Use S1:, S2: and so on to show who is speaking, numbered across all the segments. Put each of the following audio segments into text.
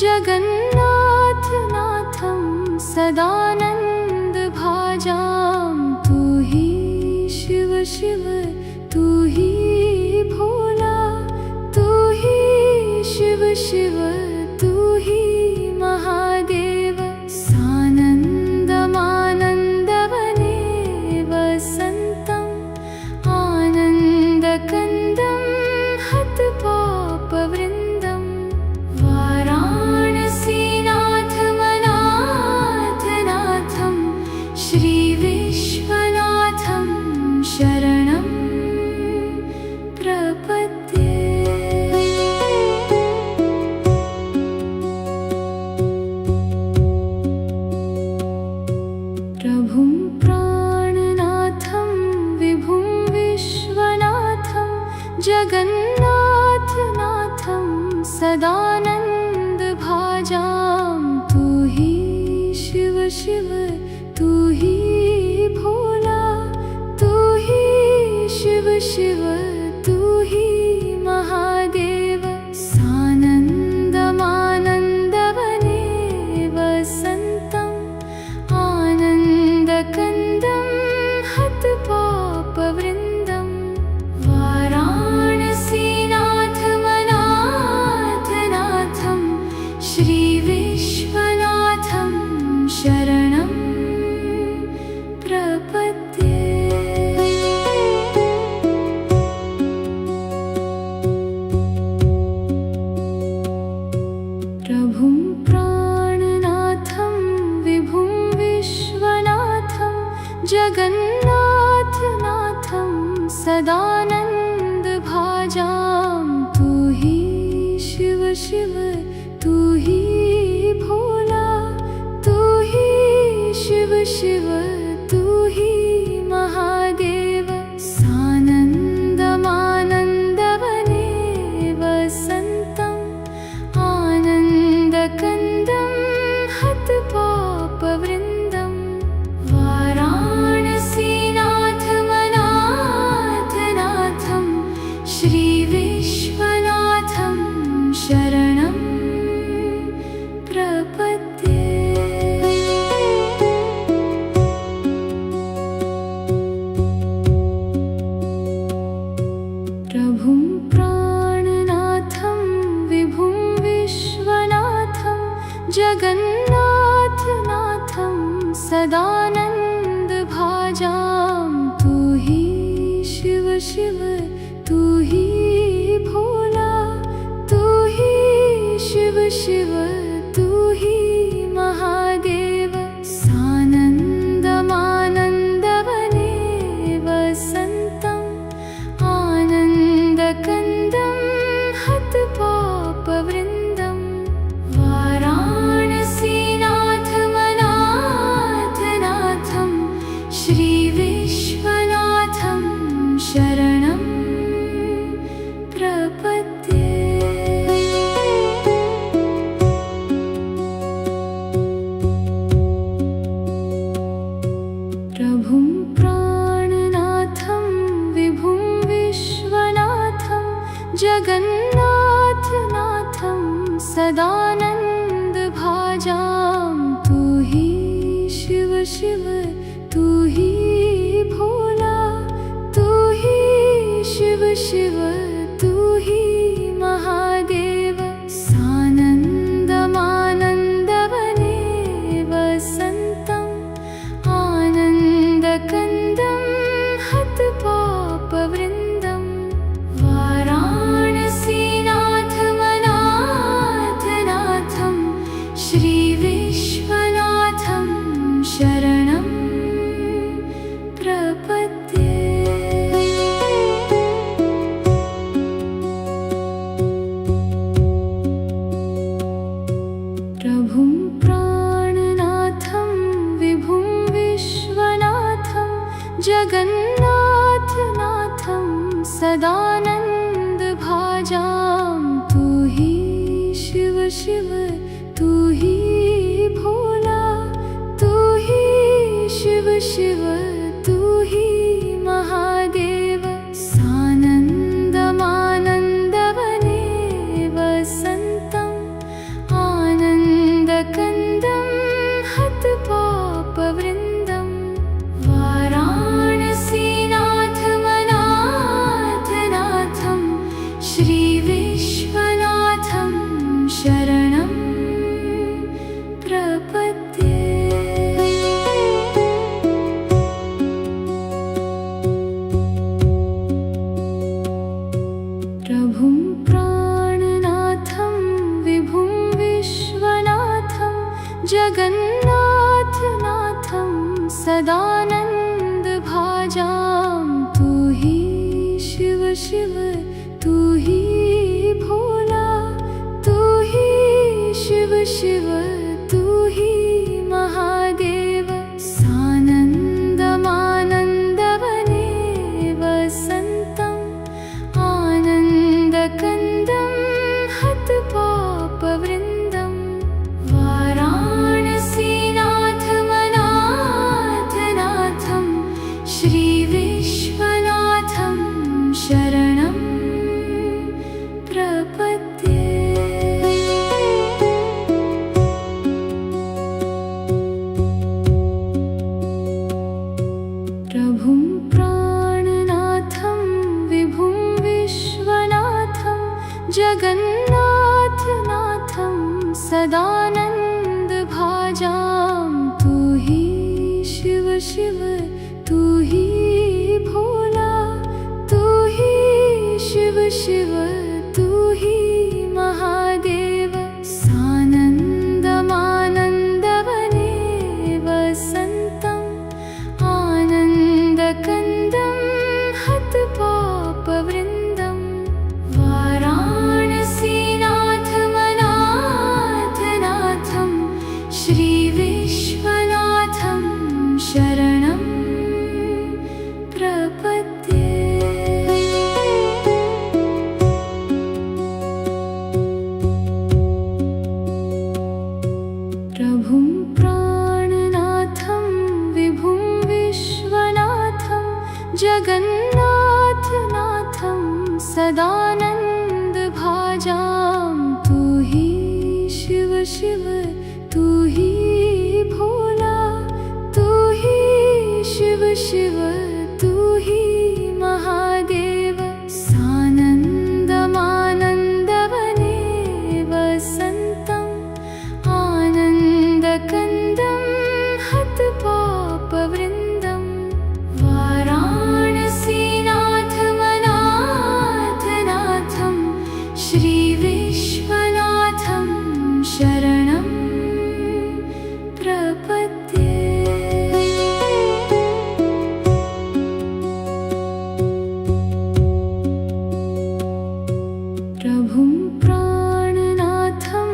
S1: जगन्नाथ नाथं सदानन्दभाजां तू ही शिव शिव तू ही भोला तू ही शिव शिव तू ही महादेव सानन्दमानन्दवने वसन्तम् आनन्दकन्दं हतपापवृन्दं वाराणसीनाथमनाथनाथं श्रीविश्वनाथं शरणं प्रपद्ये। प्रभुं प्राणनाथं विभुं विश्वनाथं जगन्नाथनाथं सदानन्दभाजां तू ही शिव शिव तू ही भोला तू ही शिव शिव तू ही महादेव सानन्दमानन्दवने वसन्तम् आनन्दकन्दं हतपापवृन्दं वाराणसीनाथमनाथनाथं श्रीविश्वनाथं शरणं प्रपद्ये। प्रभुं प्राणनाथं विभुं विश्वनाथं जगन्नाथनाथं सदानन्दभाजां तू ही शिव शिव तू ही भोला तू ही शिव शिव तू ही महादेव सानन्दमानन्दवने वसन्तम् आनन्दकन्दं हतपापवृन्दं वाराणसीनाथमनाथनाथं श्रीविश्वनाथं शरणं प्रपद्ये। प्रभुं प्राणनाथं विभुं विश्वनाथं जगन्नाथनाथं सदानन्दभाजां तू ही शिव शिव तू ही भोला तू ही शिव शिव तू ही महादेव सानन्दमानन्दवने वसन्तम् आनन्दकन्दं हतपापवृन्दं वाराणसीनाथमनाथनाथं श्रीविश्वनाथं शरणं प्रपद्ये। प्रभुं प्राणनाथं विभुं विश्वनाथं जगन्नाथनाथं सदानन्दभाजां तू ही शिव शिव तू ही भोला तू ही शिव शिव तू ही महादेव सानन्दमानन्दवने वसन्तम् आनन्दकन्दं हतपापवृन्दं वाराणसीनाथमनाथनाथं श्रीविश्वनाथं शरणं प्रपद्ये। प्रभुं प्राणनाथं विभुं विश्वनाथं जगन्नाथनाथं सदानन्दभाजां तू ही शिव शिव तू ही भोला तू ही शिव शिव तू ही महादेव सानन्दमानन्दवने वसन्तम् शरणं प्रपद्ये। प्रभुं प्राणनाथं विभुं विश्वनाथं जगन्नाथनाथं सदानन्दभाजां। तू ही शिव शिव तू ही भोला, तू ही शिव शिव तू ही महादेव। सानन्दमानन्दवने वसन्तम् आनन्दकन्दं हतपापवृन्दम्। वाराणसीनाथमनाथनाथं श्रीविश्वनाथं शरणं प्रपद्ये। प्रभुं प्राणनाथं विभुं विश्वनाथं जगन्नाथनाथं सदानन्दभाजां। तू ही शिव शिव तू ही भोला, तू ही शिव शिव तू ही महादेव। सानन्दमानन्दवने वसन्तम् आनन्दकन्दं हतपापवृन्दम्। वाराणसीनाथमनाथनाथं श्रीविश्वनाथं शरणं प्रपद्ये। प्रभुं प्राणनाथं विभुं विश्वनाथं जगन्नाथनाथं सदानन्दभाजां। तू ही शिव शिव तू ही भोला, तू ही शिव शिव तू ही महादेव। सानन्दमानन्दवने वसन्तम् आनन्दकन्दं हतपापवृन्दम्। वाराणसीनाथमनाथनाथं श्रीविश्वनाथं शरणं प्रपद्ये। प्रभुं प्राणनाथं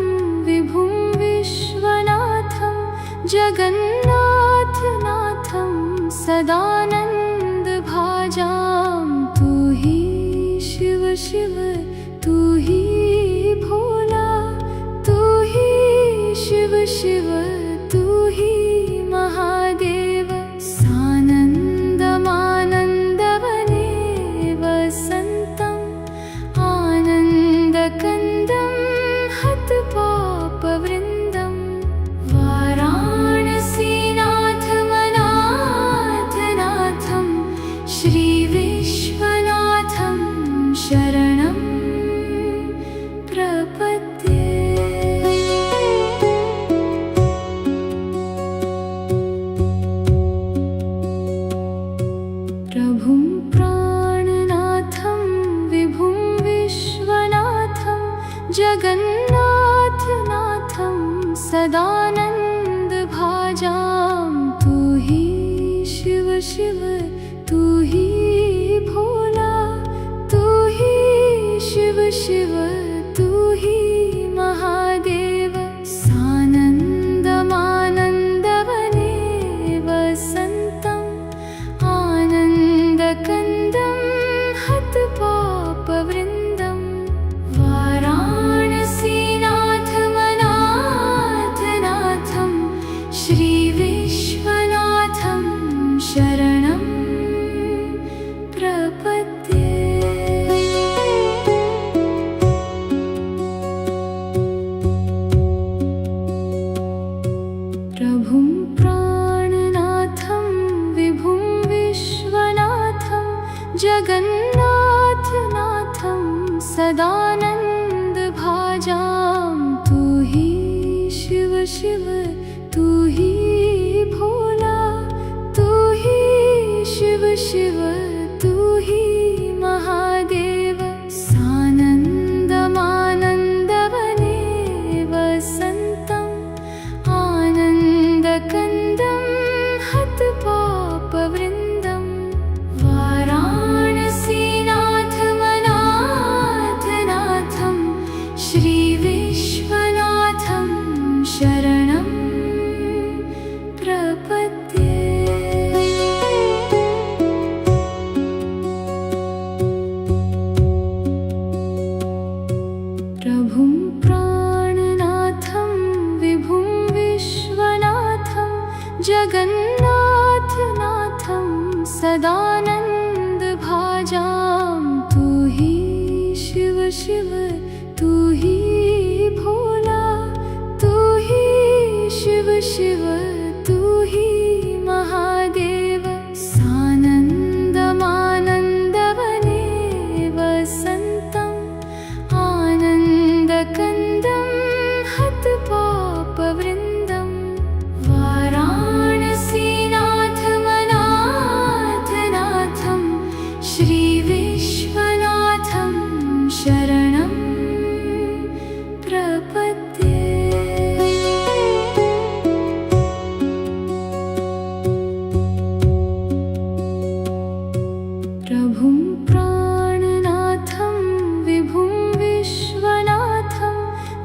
S1: विभुं विश्वनाथं जगन्नाथनाथं सदानन्दभाजां। तू ही शिव शिव तू ही भोला, तू ही शिव शिव तू ही महादेव। सानन्दमानन्दवने वसन्तम् आनन्दकन्दं हतपापवृन्दम्। वाराणसीनाथमनाथनाथं श्रीविश्वनाथं शरणं प्रपद्ये। प्रभुं प्राणनाथं विभुं विश्वनाथं जगन्नाथनाथं सदानन्दभाजां। तू ही शिव शिव तू ही भोला, तू ही शिव शिव तू ही महादेव। सानन्दमानन्दवने वसन्तम् आनन्दकन्दं हतपापवृन्दम्। वाराणसीनाथमनाथनाथं श्रीविश्वनाथं शरणं प्रपद्ये। शिव तू ही भोला, तू ही शिव शिव तू ही महादेव। सानन्दमानन्दवने वसन्तम् आनन्दकन्दं हतपापवृन्दं। वाराणसीनाथमनाथनाथं श्रीविश्वनाथं शरणं प्रपद्ये। प्रभुं प्राणनाथं विभुं विश्वनाथं जगन्नाथनाथं सदानन्दभाजां। तू ही शिव शिव तू ही भोला, तू ही शिव शिव तू ही महादेव। सानन्दमानन्दवने वसन्तम् आनन्दकन्दं हतपापवृन्दं। वाराणसीनाथमनाथनाथं श्रीविश्वनाथं शरणं प्रपद्ये। प्रभुं प्राणनाथं विभुं विश्वनाथं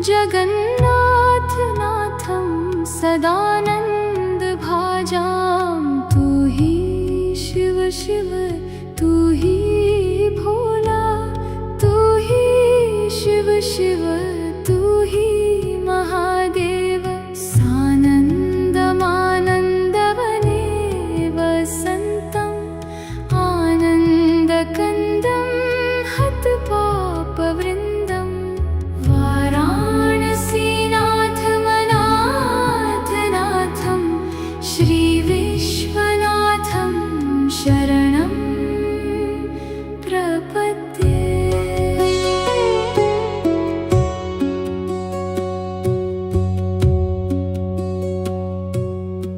S1: जगन्नाथनाथं सदानन्दभाजां। तू ही शिव शिव तू ही भोला, तू ही शिव शिव तू ही महादेव। सानन्दमानन्दवने वसन्तम् आनन्दकन्दं हतपापवृन्दं। वाराणसीनाथमनाथनाथं श्रीविश्वनाथं शरणं प्रपद्ये।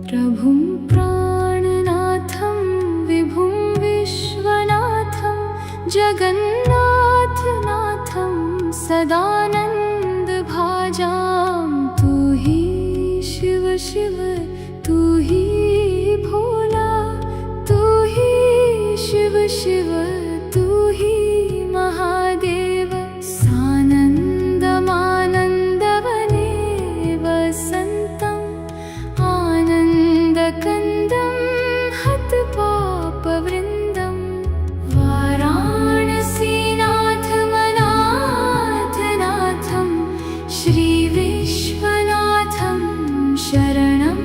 S1: प्रभुं प्राणनाथं विभुं विश्वनाथं जगन्नाथनाथं सदानन्दभाजां। तू ही शिव शिव तू ही भोला, तू ही शिव शिव तू ही महादेव। सानन्दमानन्दवने वसन्तम् आनन्दकन्दं हतपापवृन्दं। वाराणसीनाथमनाथनाथं श्रीविश्वनाथं शरणं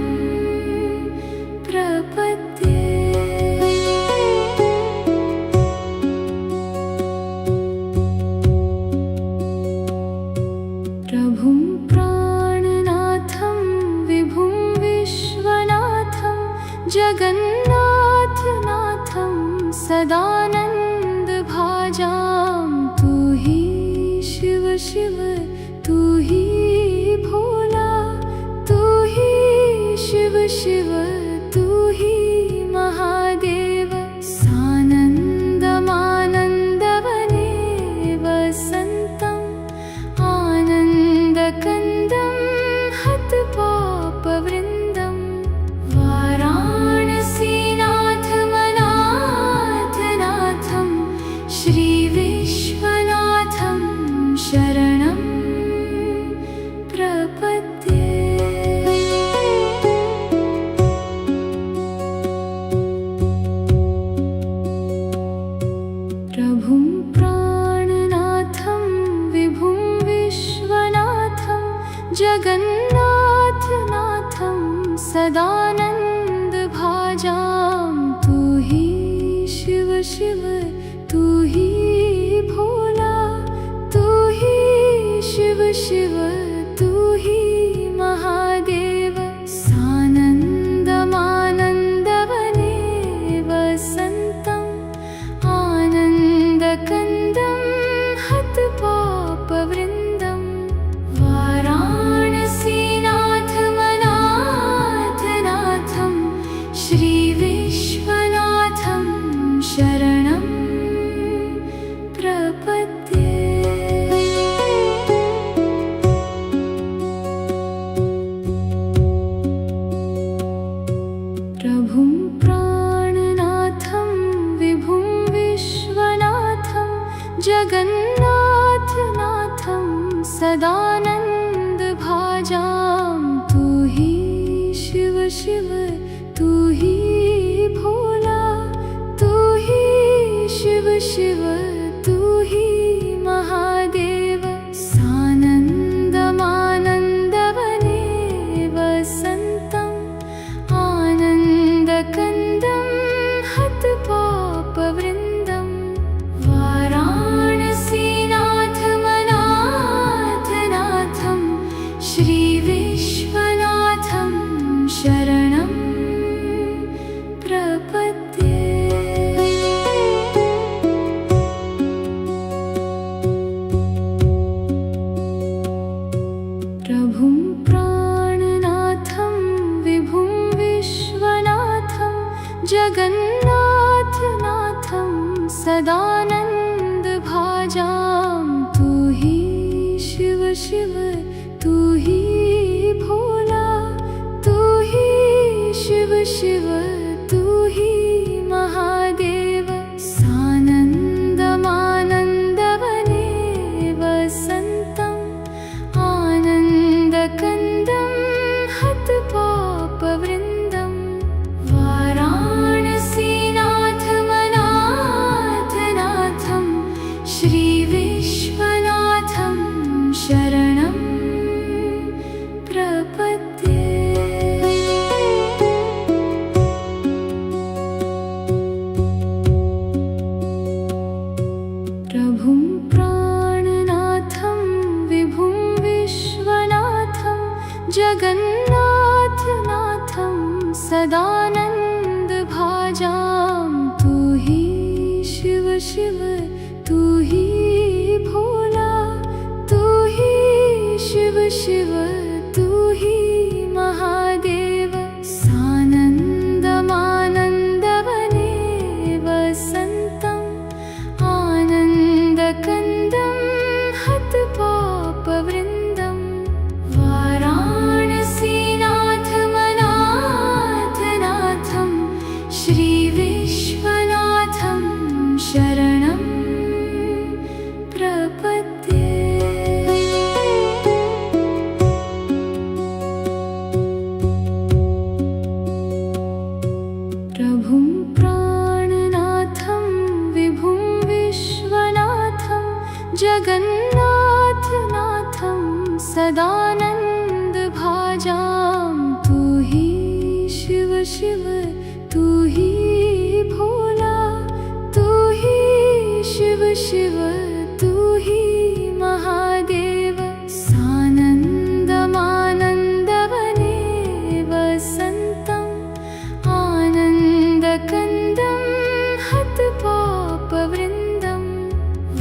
S1: प्रपद्ये। प्रभुं प्राणनाथं विभुं विश्वनाथं जगन्नाथनाथं सदानन्दभाजां। तू ही शिव शिव तू ही भोला, तू ही शिव शिव तू ही महादेव। सानन्दमानन्दवने वसन्तम् आनन्दकन्दं हतपापवृन्दं। वाराणसीनाथमनाथनाथं श्रीविश्वनाथं शरणं प्रपद्ये। प्रभुं प्राणनाथं विभुं विश्वनाथं जगन्नाथनाथं सदानन्दभाजां। तू ही शिव शिव तू ही भोला, तू ही शिव शिव तू ही महादेव। सानन्दमानन्दवने वसन्तम् आनन्दकन्दं हतपापवृन्दं। वाराणसीनाथं भाजां तू ही शिव शिव तू ही भोला तू ही शिव शिव तू ही महादेव सानन्दमानन्दवने वसन्तम् आनन्दकन्दं हतपापवृन्दं वाराणसीनाथमनाथनाथं श्रीविश्वनाथं शरणं प्रपद्ये। प्रभुं प्राणनाथं विभुं विश्वनाथं जगन्नाथनाथं सदानन्दभाजां तू ही शिव शिव तू ही भोला तू ही शिव शिव तू ही महादेव सानन्दमानन्दवने वसन्तम् आनन्दकन्दं हतपापवृन्दं वाराणसीनाथमनाथनाथं श्रीविश्वनाथं शरणं प्रपद्ये। प्रभुं प्राणनाथं विभुं विश्वनाथं जगन्नाथनाथं सदानन्दभाजां तू ही शिव शिव तू ही भोला तू ही शिव शिव तू ही महादेव सानन्दमानन्दवने वसन्तम् आनन्दकन्दं हतपापवृन्दं वाराणसीनाथमनाथनाथं श्रीविश्वनाथं शरणं प्रपद्ये। प्रभुं प्राणनाथं विभुं विश्वनाथं जगन्नाथनाथं सदानन्दभाजां तू ही शिव शिव तू ही भोला तू ही शिव शिव तू ही महादेव सानन्दमानन्दवने वसन्तम् आनन्दकन्दं हतपापवृन्दं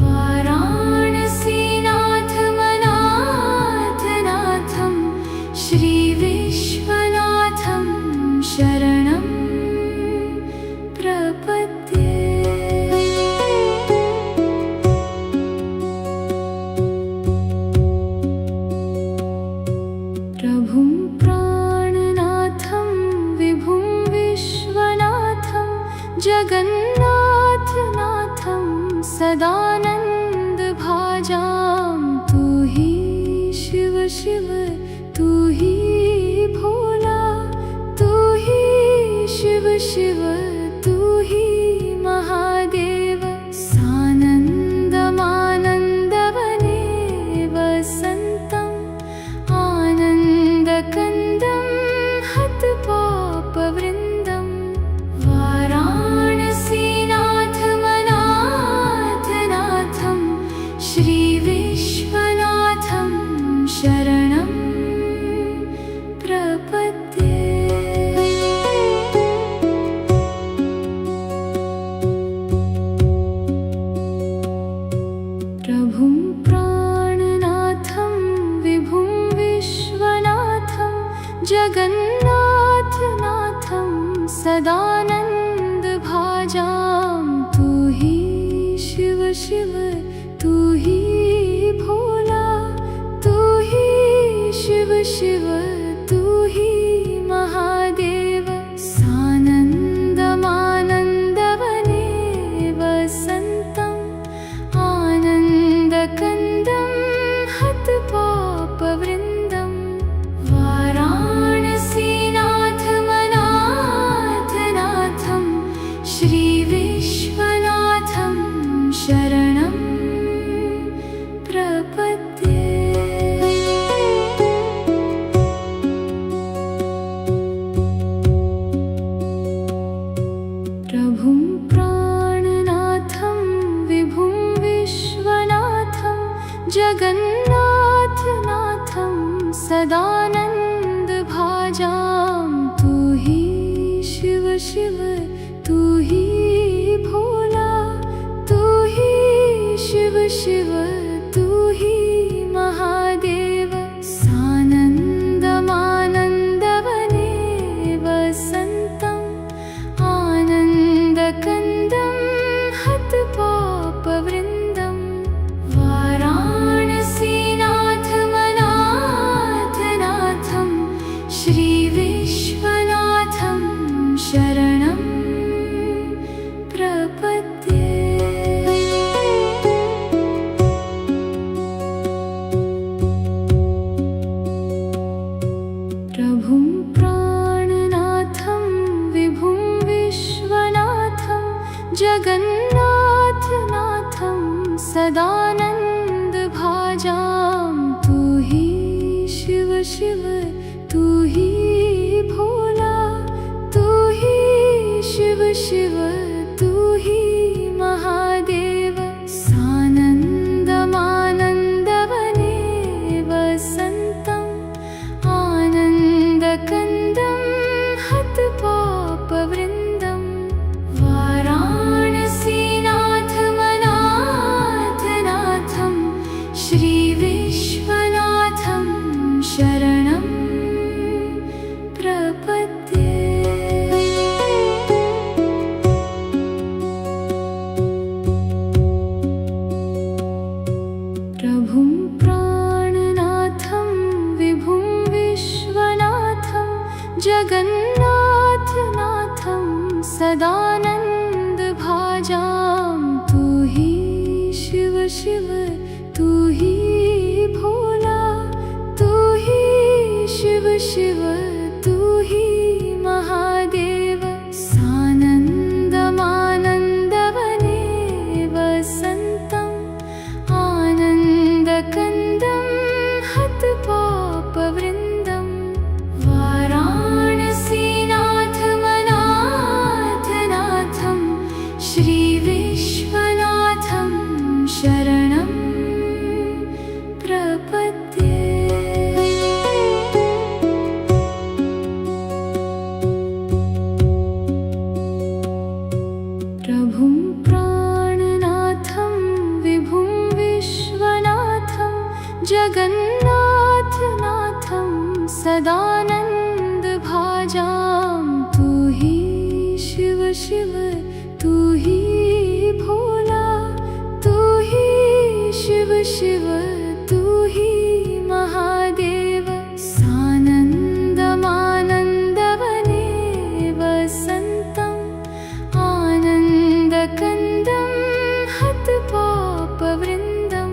S1: वाराणसीनाथमनाथनाथं श्रीविश्वनाथं शरणं प्रपद्ये। प्रभुं प्राणनाथं विभुं विश्वनाथं जगन्नाथनाथं सदानन्दभाजां तू ही शिव शिव तू ही भोला तू ही शिव शिव तू ही महादेव सानन्दमानन्दवने वसन्तम् आनन्दकन्दं हतपापवृन्दं वाराणसीनाथमनाथनाथं श्रीविश्वनाथं शरणं प्रपद्ये। प्रभुं प्राणनाथं विभुं विश्वनाथं जगन्नाथनाथं सदानन्दभाजां तू ही शिव शिव तू ही भोला तू ही शिव शिव तू ही महादेव सानन्दमानन्दवने वसन्तम् आनन्दकन्दं हतपापवृन्दं सदानन्दभाजां तू ही शिव शिव तू ही भोला तू ही शिव शिव तू ही महादेव सानन्दमानन्दवने वसन्तम् आनन्दकन्दं हतपापवृन्दं वाराणसीनाथमनाथनाथं श्रीविश्वनाथं शरणं प्रपद्ये। प्रभुं प्राणनाथं विभुं विश्वनाथं जगन्नाथनाथं सदानन्दभाजां तू ही शिव शिव तू ही भोला तू ही शिव शिव तू ही महादेव सानन्दमानन्दवने वसन्तम् आनन्दकन्दं हतपापवृन्दं वाराणसीनाथमनाथनाथं श्रीविश्वनाथं शरणं प्रपद्ये। प्रभुं प्राणनाथं विभुं विश्वनाथं जगन्नाथनाथं सदानन्दभाजां तू ही शिव शिव तू ही भोला तू ही शिव शिव तू ही महादेव सानन्दमानन्दवने वसन्तम् आनन्दकन्दं हतपापवृन्दं वाराणसीनाथमनाथनाथं श्रीविश्वनाथं शरणं प्रपद्ये। प्रभुं प्राणनाथं विभुं विश्वनाथं जगन्नाथनाथं सदानन्दभाजां तू ही शिव शिव तू ही भोला तू ही शिव शिव तू ही महादेव सानन्दमानन्दवने वसन्तम् आनन्दकन्दं हतपापवृन्दं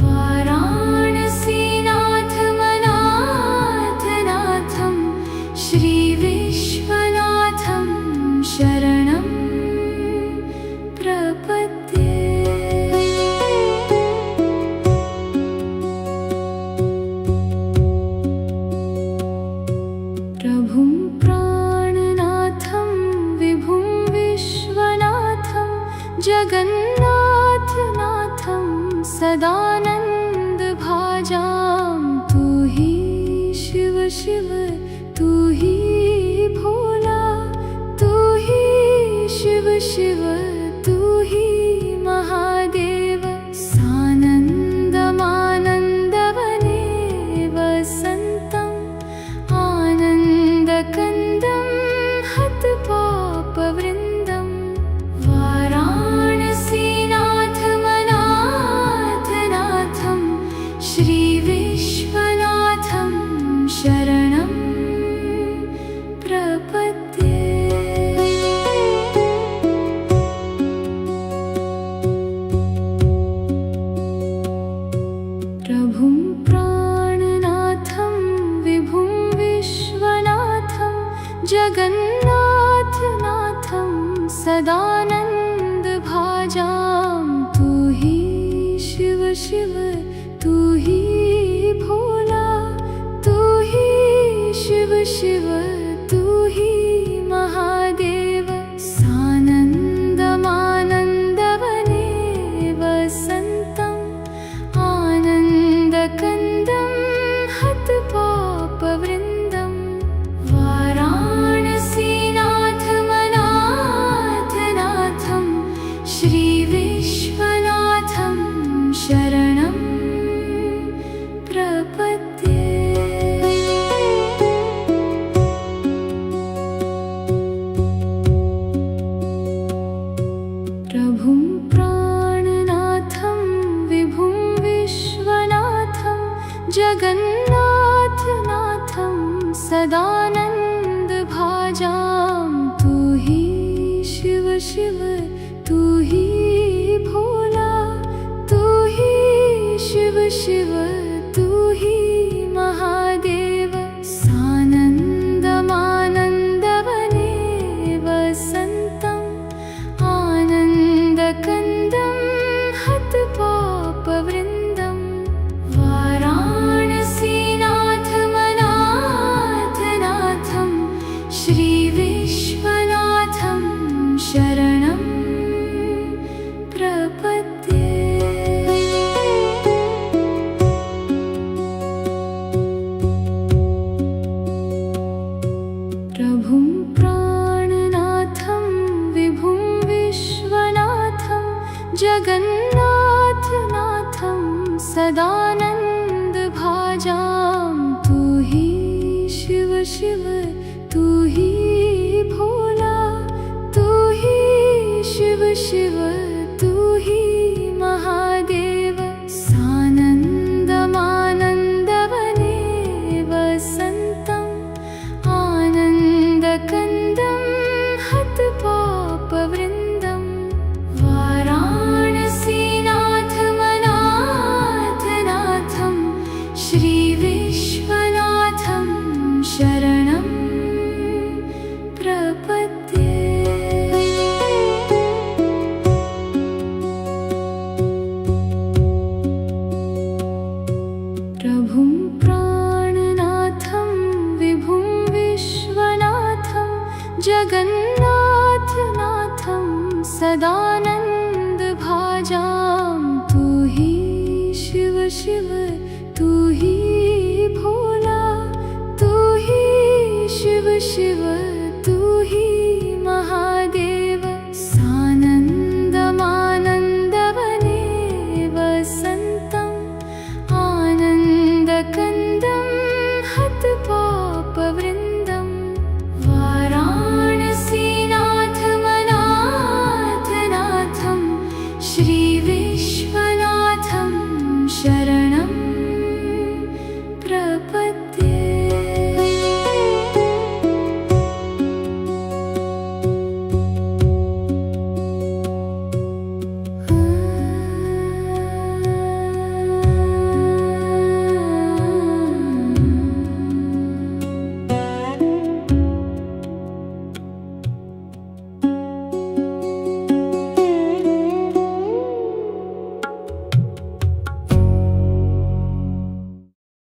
S1: वाराणसीनाथमनाथनाथं श्रीविश्वनाथं शरणं प्रपद्ये। प्रभुं प्राणनाथं विभुं विश्वनाथं जगन्नाथनाथं सदानन्दभाजां तू ही शिव शिव तू ही भोला तू ही शिव शिव तू ही महादेव सानन्दमानन्दवने वसन्तम् आनन्दकन्दं हतपापवृन्दं वाराणसीनाथमनाथनाथं श्रीविश्वनाथं शरणं प्रपद्ये। प्रभुं प्राणनाथं विभुं विश्वनाथं जगन्नाथनाथं सदानन्दभाजां तू ही शिव शिव तू ही भोला तू ही शिव शिव तू ही महादेव सानन्दमानन्दवने वसन्तम् आनन्दकन्दं हतपापवृन्दं सदानंद भाजाम तू ही शिव शिव तू ही भोला तू ही शिव शिव तू ही महादेव सानन्दमानन्दवने वसन्तम् आनन्दकन्दं हतपापवृन्दं वाराणसीनाथमनाथनाथं श्रीविश्वनाथं शरणं प्रपद्ये। प्रभुं प्राणनाथं विभुं विश्वनाथं जगन्नाथनाथं सदानंद भाजाम तू ही शिव शिव तू ही भोला तू ही शिव शिव तू ही महादेव सानन्दमानन्दवने वसन्तम् आनन्दकन्दं हतपापवृन्दं वाराणसीनाथमनाथनाथं श्रीविश्वनाथं शरणं प्रपद्ये। प्रभुं प्राणनाथं विभुं विश्वनाथं जगन्नाथनाथं सदानंद भाजाम तू ही शिव शिव तू ही भोला तू ही शिव शिव तू ही